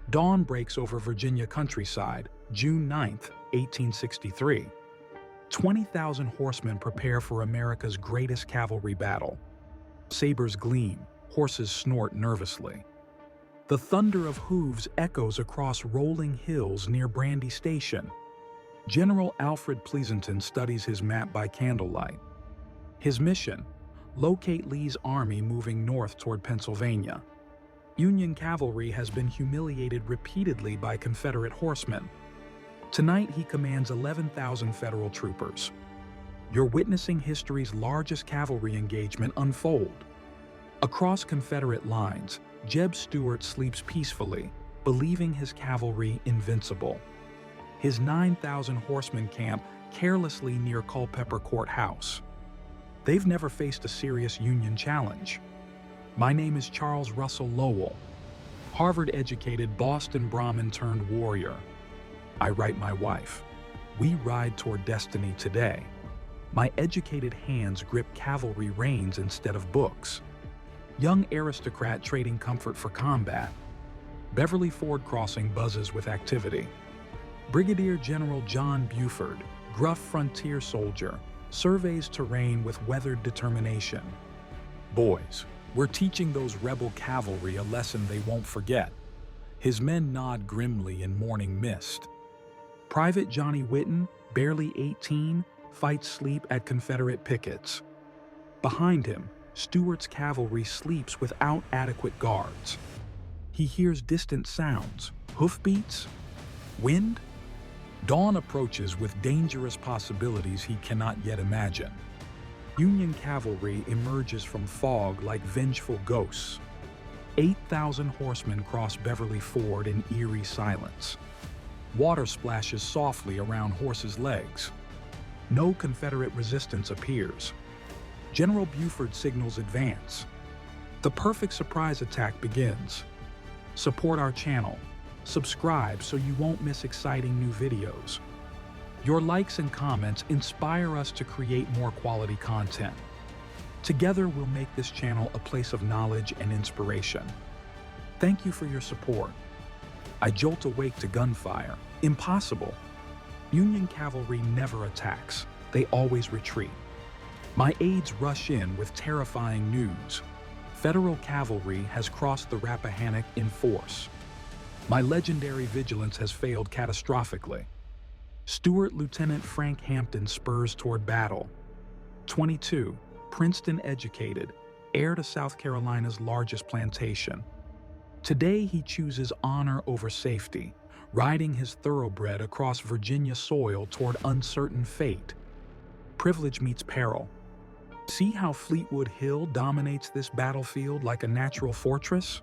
Dawn breaks over Virginia countryside, June 9, 1863. 20,000 horsemen prepare for America's greatest cavalry battle. Sabers gleam, horses snort nervously. The thunder of hooves echoes across rolling hills near Brandy Station. General Alfred Pleasonton studies his map by candlelight. His mission: locate Lee's army moving north toward Pennsylvania. Union cavalry has been humiliated repeatedly by Confederate horsemen. Tonight he commands 11,000 Federal troopers. You're witnessing history's largest cavalry engagement unfold. Across Confederate lines, Jeb Stuart sleeps peacefully, believing his cavalry invincible. His 9,000 horsemen camp carelessly near Culpeper Courthouse. They've never faced a serious Union challenge. My name is Charles Russell Lowell, Harvard-educated Boston Brahmin turned warrior. I write my wife. We ride toward destiny today. My educated hands grip cavalry reins instead of books. Young aristocrat trading comfort for combat. Beverly Ford Crossing buzzes with activity. Brigadier General John Buford, gruff frontier soldier, surveys terrain with weathered determination. Boys, we're teaching those rebel cavalry a lesson they won't forget. His men nod grimly in morning mist. Private Johnny Whitten, barely 18, fights sleep at Confederate pickets. Behind him, Stuart's cavalry sleeps without adequate guards. He hears distant sounds, hoofbeats, wind. Dawn approaches with dangerous possibilities he cannot yet imagine. Union cavalry emerges from fog like vengeful ghosts. 8,000 horsemen cross Beverly Ford in eerie silence. Water splashes softly around horses' legs. No Confederate resistance appears. General Buford signals advance. The perfect surprise attack begins. Support our channel. Subscribe so you won't miss exciting new videos. Your likes and comments inspire us to create more quality content. Together we'll make this channel a place of knowledge and inspiration. Thank you for your support. I jolt awake to gunfire. Impossible. Union cavalry never attacks. They always retreat. My aides rush in with terrifying news. Federal cavalry has crossed the Rappahannock in force. My legendary vigilance has failed catastrophically. Stuart Lieutenant Frank Hampton spurs toward battle. 22, Princeton educated, heir to South Carolina's largest plantation. Today he chooses honor over safety, riding his thoroughbred across Virginia soil toward uncertain fate. Privilege meets peril. See how Fleetwood Hill dominates this battlefield like a natural fortress?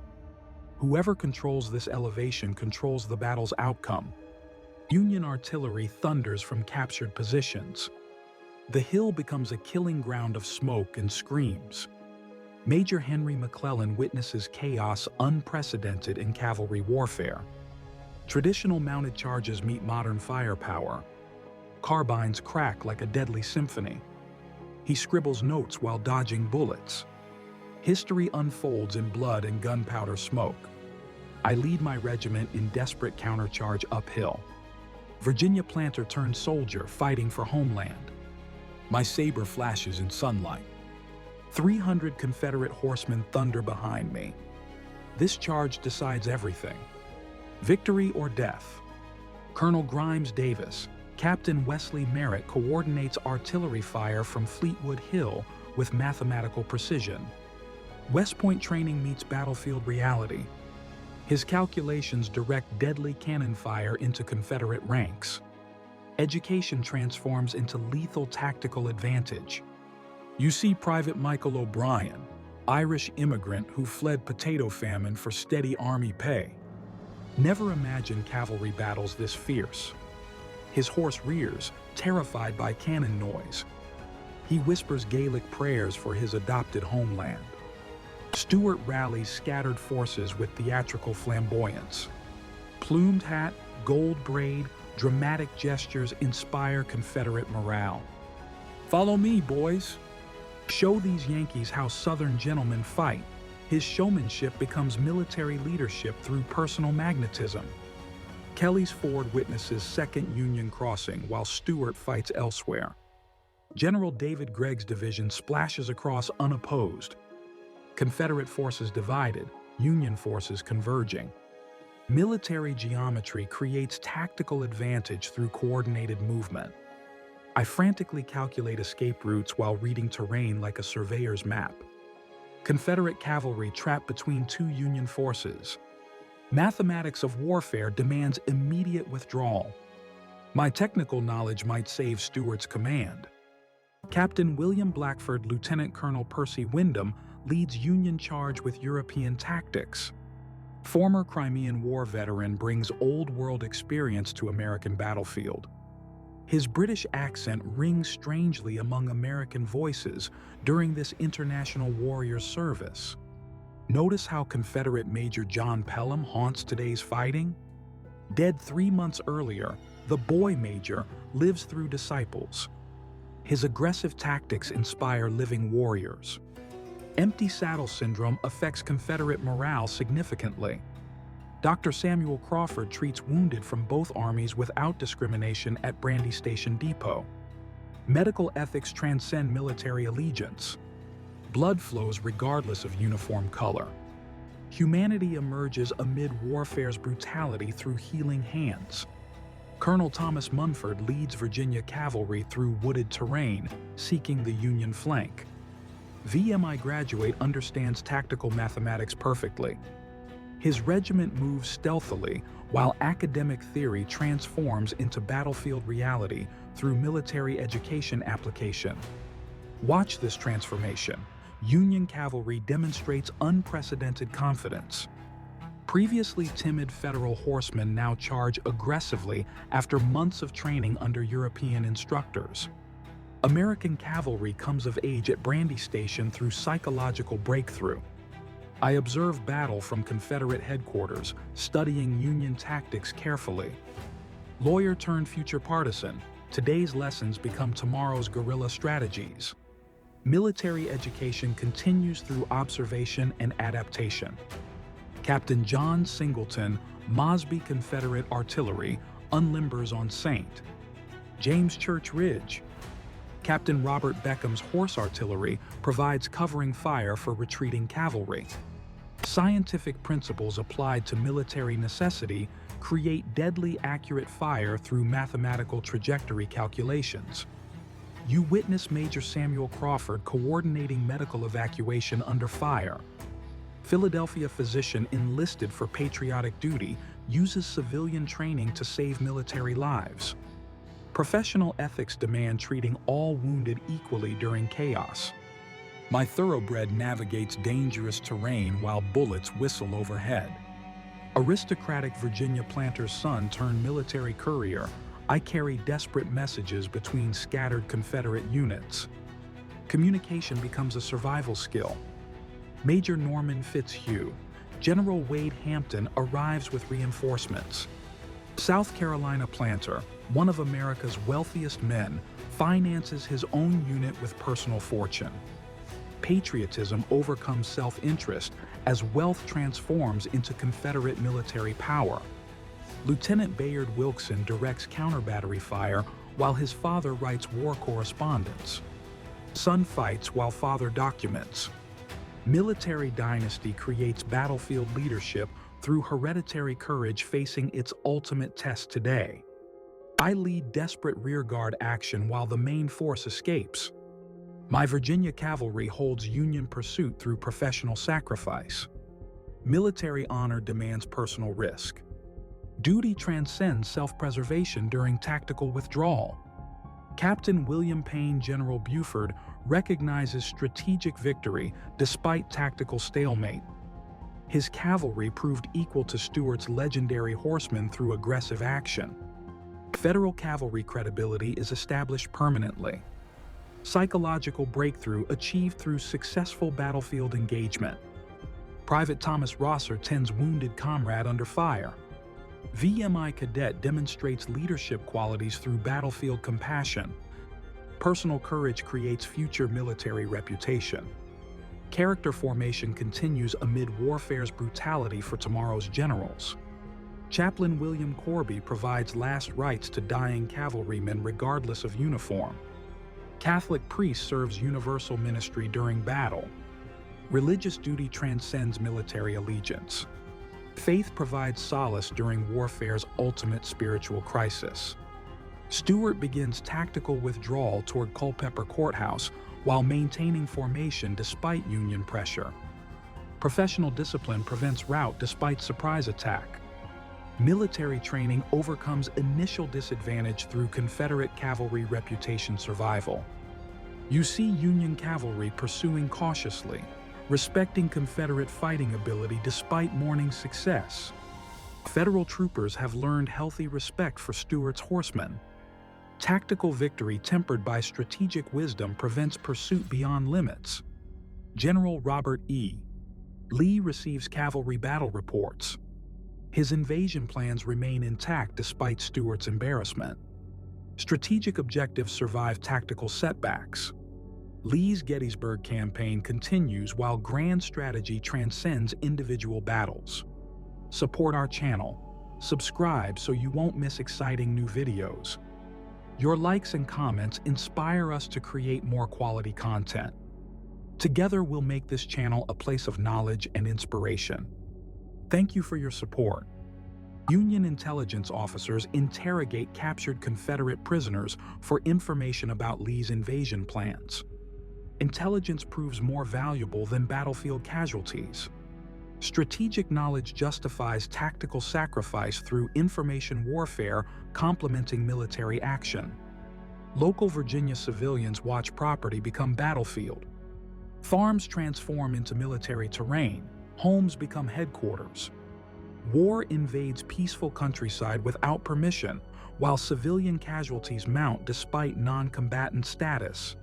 Whoever controls this elevation controls the battle's outcome. Union artillery thunders from captured positions. The hill becomes a killing ground of smoke and screams. Major Henry McClellan witnesses chaos unprecedented in cavalry warfare. Traditional mounted charges meet modern firepower. Carbines crack like a deadly symphony. He scribbles notes while dodging bullets. History unfolds in blood and gunpowder smoke. I lead my regiment in desperate countercharge uphill. Virginia planter turned soldier fighting for homeland. My saber flashes in sunlight. 300 Confederate horsemen thunder behind me. This charge decides everything. Victory or death. Colonel Grimes Davis, Captain Wesley Merritt coordinates artillery fire from Fleetwood Hill with mathematical precision. West Point training meets battlefield reality. His calculations direct deadly cannon fire into Confederate ranks. Education transforms into lethal tactical advantage. You see Private Michael O'Brien, Irish immigrant who fled potato famine for steady army pay. Never imagined cavalry battles this fierce. His horse rears, terrified by cannon noise. He whispers Gaelic prayers for his adopted homeland. Stuart rallies scattered forces with theatrical flamboyance. Plumed hat, gold braid, dramatic gestures inspire Confederate morale. Follow me, boys. Show these Yankees how Southern gentlemen fight. His showmanship becomes military leadership through personal magnetism. Kelly's Ford witnesses Second Union crossing while Stuart fights elsewhere. General David Gregg's division splashes across unopposed. Confederate forces divided, Union forces converging. Military geometry creates tactical advantage through coordinated movement. I frantically calculate escape routes while reading terrain like a surveyor's map. Confederate cavalry trapped between two Union forces. Mathematics of warfare demands immediate withdrawal. My technical knowledge might save Stuart's command. Captain William Blackford, Lieutenant Colonel Percy Wyndham leads Union charge with European tactics. Former Crimean War veteran brings old-world experience to American battlefield. His British accent rings strangely among American voices during this international warrior's service. Notice how Confederate Major John Pelham haunts today's fighting? Dead 3 months earlier, the boy major lives through disciples. His aggressive tactics inspire living warriors. Empty saddle syndrome affects Confederate morale significantly. Dr. Samuel Crawford treats wounded from both armies without discrimination at Brandy Station Depot. Medical ethics transcend military allegiance. Blood flows regardless of uniform color. Humanity emerges amid warfare's brutality through healing hands. Colonel Thomas Munford leads Virginia cavalry through wooded terrain, seeking the Union flank. VMI graduate understands tactical mathematics perfectly. His regiment moves stealthily, while academic theory transforms into battlefield reality through military education application. Watch this transformation. Union cavalry demonstrates unprecedented confidence. Previously timid Federal horsemen now charge aggressively after months of training under European instructors. American cavalry comes of age at Brandy Station through psychological breakthrough. I observe battle from Confederate headquarters, studying Union tactics carefully. Lawyer turned future partisan, today's lessons become tomorrow's guerrilla strategies. Military education continues through observation and adaptation. Captain John Singleton Mosby Confederate Artillery unlimbers on St. James Church Ridge. Captain Robert Beckham's Horse Artillery provides covering fire for retreating cavalry. Scientific principles applied to military necessity create deadly accurate fire through mathematical trajectory calculations. You witness Major Samuel Crawford coordinating medical evacuation under fire. Philadelphia physician enlisted for patriotic duty uses civilian training to save military lives. Professional ethics demand treating all wounded equally during chaos. My thoroughbred navigates dangerous terrain while bullets whistle overhead. Aristocratic Virginia planter's son turned military courier, I carry desperate messages between scattered Confederate units. Communication becomes a survival skill. Major Norman Fitzhugh, General Wade Hampton arrives with reinforcements. South Carolina planter, one of America's wealthiest men, finances his own unit with personal fortune. Patriotism overcomes self-interest as wealth transforms into Confederate military power. Lieutenant Bayard Wilson directs counter-battery fire while his father writes war correspondence. Son fights while father documents. Military dynasty creates battlefield leadership through hereditary courage facing its ultimate test today. I lead desperate rearguard action while the main force escapes. My Virginia cavalry holds Union pursuit through professional sacrifice. Military honor demands personal risk. Duty transcends self-preservation during tactical withdrawal. Captain William Payne General Buford recognizes strategic victory despite tactical stalemate. His cavalry proved equal to Stuart's legendary horsemen through aggressive action. Federal cavalry credibility is established permanently. Psychological breakthrough achieved through successful battlefield engagement. Private Thomas Rosser tends wounded comrade under fire. VMI cadet demonstrates leadership qualities through battlefield compassion. Personal courage creates future military reputation. Character formation continues amid warfare's brutality for tomorrow's generals. Chaplain William Corby provides last rites to dying cavalrymen regardless of uniform. Catholic priest serves universal ministry during battle. Religious duty transcends military allegiance. Faith provides solace during warfare's ultimate spiritual crisis. Stuart begins tactical withdrawal toward Culpeper Courthouse while maintaining formation despite Union pressure. Professional discipline prevents rout despite surprise attack. Military training overcomes initial disadvantage through Confederate cavalry reputation survival. You see Union cavalry pursuing cautiously, respecting Confederate fighting ability despite morning success. Federal troopers have learned healthy respect for Stuart's horsemen. Tactical victory tempered by strategic wisdom prevents pursuit beyond limits. General Robert E. Lee receives cavalry battle reports. His invasion plans remain intact despite Stuart's embarrassment. Strategic objectives survive tactical setbacks. Lee's Gettysburg Campaign continues while grand strategy transcends individual battles. Support our channel. Subscribe so you won't miss exciting new videos. Your likes and comments inspire us to create more quality content. Together we'll make this channel a place of knowledge and inspiration. Thank you for your support. Union intelligence officers interrogate captured Confederate prisoners for information about Lee's invasion plans. Intelligence proves more valuable than battlefield casualties. Strategic knowledge justifies tactical sacrifice through information warfare complementing military action. Local Virginia civilians watch property become battlefield. Farms transform into military terrain. Homes become headquarters. War invades peaceful countryside without permission, while civilian casualties mount despite non-combatant status.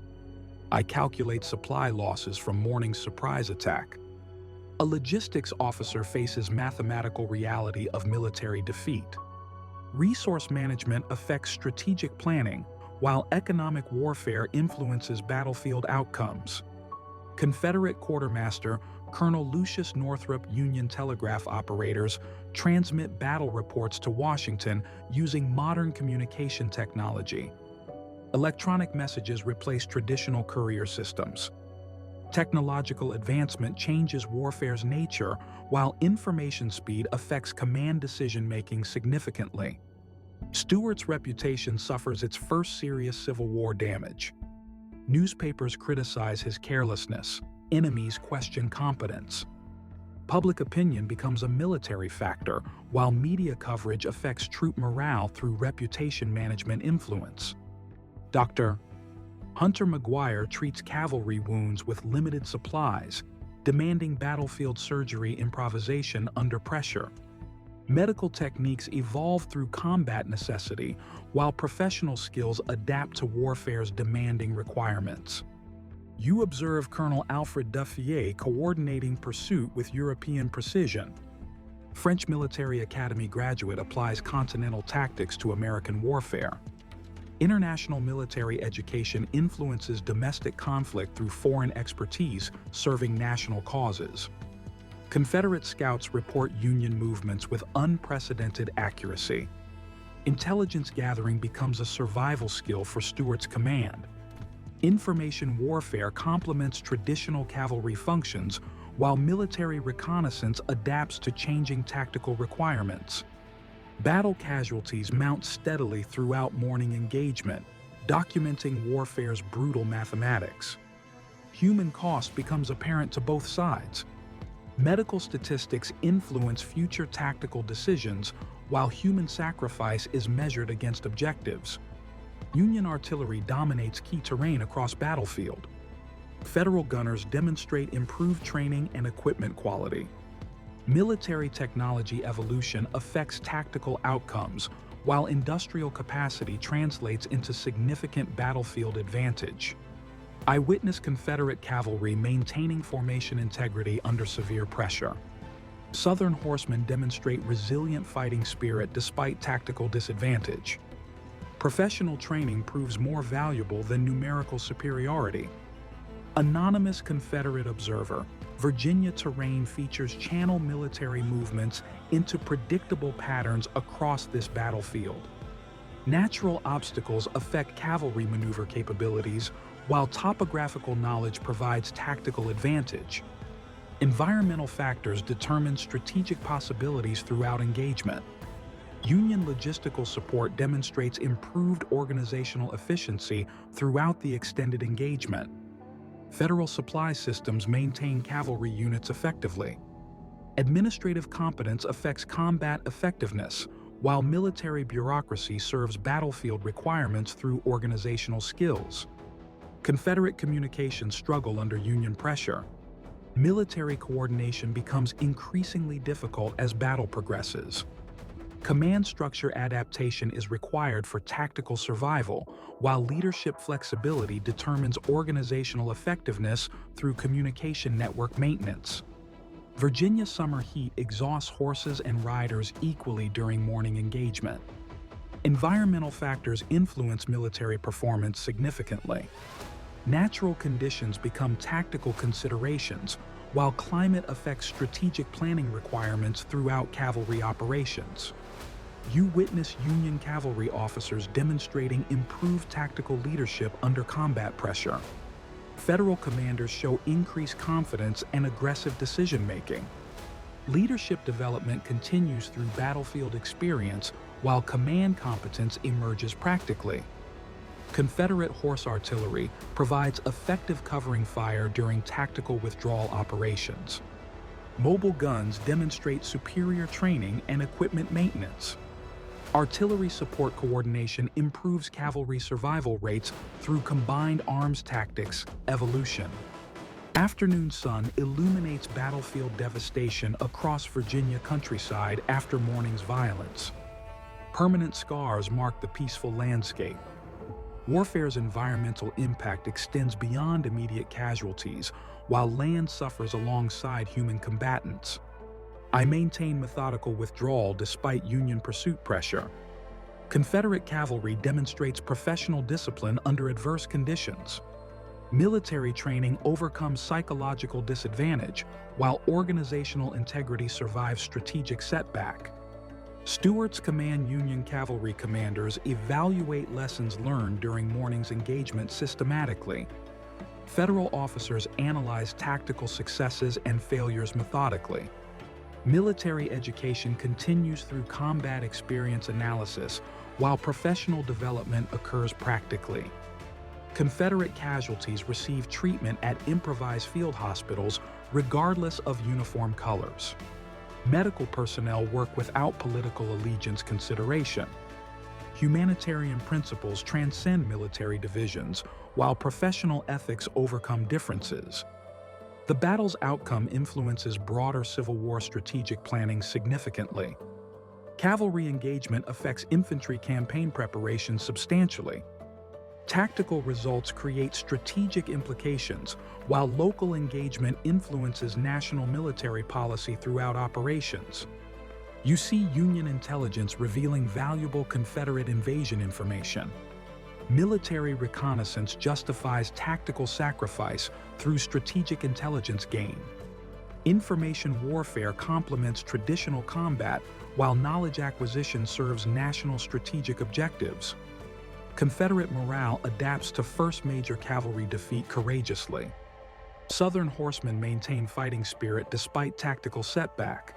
I calculate supply losses from morning's surprise attack. A logistics officer faces mathematical reality of military defeat. Resource management affects strategic planning, while economic warfare influences battlefield outcomes. Confederate Quartermaster Colonel Lucius Northrup Union telegraph operators transmit battle reports to Washington using modern communication technology. Electronic messages replace traditional courier systems. Technological advancement changes warfare's nature, while information speed affects command decision-making significantly. Stuart's reputation suffers its first serious Civil War damage. Newspapers criticize his carelessness. Enemies question competence. Public opinion becomes a military factor, while media coverage affects troop morale through reputation management influence. Dr. Hunter McGuire treats cavalry wounds with limited supplies, demanding battlefield surgery improvisation under pressure. Medical techniques evolve through combat necessity, while professional skills adapt to warfare's demanding requirements. You observe Colonel Alfred Duffier coordinating pursuit with European precision. French Military Academy graduate applies continental tactics to American warfare. International military education influences domestic conflict through foreign expertise serving national causes. Confederate scouts report Union movements with unprecedented accuracy. Intelligence gathering becomes a survival skill for Stuart's command. Information warfare complements traditional cavalry functions, while military reconnaissance adapts to changing tactical requirements. Battle casualties mount steadily throughout morning engagement, documenting warfare's brutal mathematics. Human cost becomes apparent to both sides. Medical statistics influence future tactical decisions, while human sacrifice is measured against objectives. Union artillery dominates key terrain across battlefield. Federal gunners demonstrate improved training and equipment quality. Military technology evolution affects tactical outcomes, while industrial capacity translates into significant battlefield advantage. I witness Confederate cavalry maintaining formation integrity under severe pressure. Southern horsemen demonstrate resilient fighting spirit despite tactical disadvantage. Professional training proves more valuable than numerical superiority. Anonymous Confederate observer, Virginia terrain features channel military movements into predictable patterns across this battlefield. Natural obstacles affect cavalry maneuver capabilities, while topographical knowledge provides tactical advantage. Environmental factors determine strategic possibilities throughout engagement. Union logistical support demonstrates improved organizational efficiency throughout the extended engagement. Federal supply systems maintain cavalry units effectively. Administrative competence affects combat effectiveness, while military bureaucracy serves battlefield requirements through organizational skills. Confederate communications struggle under Union pressure. Military coordination becomes increasingly difficult as battle progresses. Command structure adaptation is required for tactical survival, while leadership flexibility determines organizational effectiveness through communication network maintenance. Virginia summer heat exhausts horses and riders equally during morning engagement. Environmental factors influence military performance significantly. Natural conditions become tactical considerations, while climate affects strategic planning requirements throughout cavalry operations. You witness Union cavalry officers demonstrating improved tactical leadership under combat pressure. Federal commanders show increased confidence and aggressive decision-making. Leadership development continues through battlefield experience, while command competence emerges practically. Confederate horse artillery provides effective covering fire during tactical withdrawal operations. Mobile guns demonstrate superior training and equipment maintenance. Artillery support coordination improves cavalry survival rates through combined arms tactics evolution. Afternoon sun illuminates battlefield devastation across Virginia countryside after morning's violence. Permanent scars mark the peaceful landscape. Warfare's environmental impact extends beyond immediate casualties, while land suffers alongside human combatants. I maintain methodical withdrawal despite Union pursuit pressure. Confederate cavalry demonstrates professional discipline under adverse conditions. Military training overcomes psychological disadvantage, while organizational integrity survives strategic setback. Stuart's command Union cavalry commanders evaluate lessons learned during morning's engagement systematically. Federal officers analyze tactical successes and failures methodically. Military education continues through combat experience analysis, while professional development occurs practically. Confederate casualties receive treatment at improvised field hospitals regardless of uniform colors. Medical personnel work without political allegiance consideration. Humanitarian principles transcend military divisions, while professional ethics overcome differences. The battle's outcome influences broader Civil War strategic planning significantly. Cavalry engagement affects infantry campaign preparation substantially. Tactical results create strategic implications, while local engagement influences national military policy throughout operations. You see Union intelligence revealing valuable Confederate invasion information. Military reconnaissance justifies tactical sacrifice through strategic intelligence gain. Information warfare complements traditional combat, while knowledge acquisition serves national strategic objectives. Confederate morale adapts to first major cavalry defeat courageously. Southern horsemen maintain fighting spirit despite tactical setback.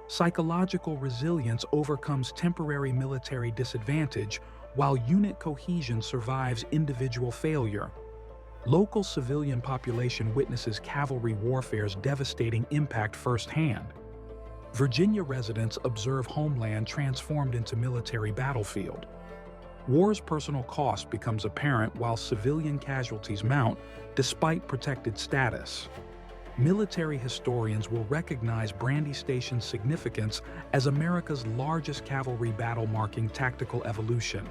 Psychological resilience overcomes temporary military disadvantage, while unit cohesion survives individual failure. Local civilian population witnesses cavalry warfare's devastating impact firsthand. Virginia residents observe homeland transformed into military battlefield. War's personal cost becomes apparent while civilian casualties mount despite protected status. Military historians will recognize Brandy Station's significance as America's largest cavalry battle, marking tactical evolution.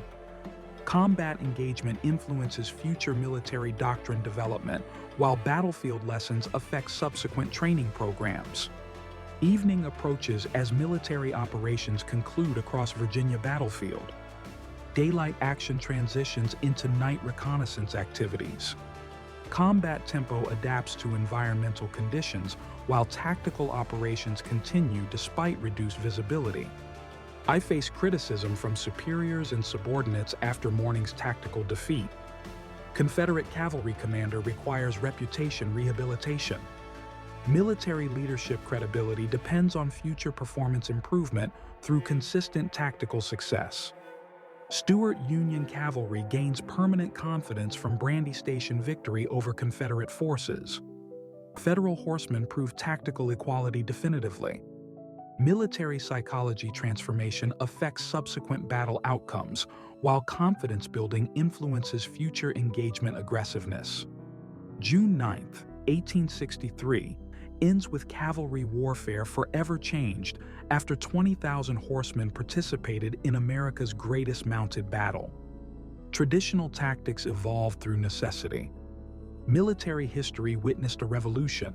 Combat engagement influences future military doctrine development, while battlefield lessons affect subsequent training programs. Evening approaches as military operations conclude across Virginia battlefield. Daylight action transitions into night reconnaissance activities. Combat tempo adapts to environmental conditions, while tactical operations continue despite reduced visibility. I face criticism from superiors and subordinates after morning's tactical defeat. Confederate cavalry commander requires reputation rehabilitation. Military leadership credibility depends on future performance improvement through consistent tactical success. Stuart Union cavalry gains permanent confidence from Brandy Station victory over Confederate forces. Federal horsemen prove tactical equality definitively. Military psychology transformation affects subsequent battle outcomes, while confidence building influences future engagement aggressiveness. June 9, 1863, ends with cavalry warfare forever changed after 20,000 horsemen participated in America's greatest mounted battle. Traditional tactics evolved through necessity. Military history witnessed a revolution.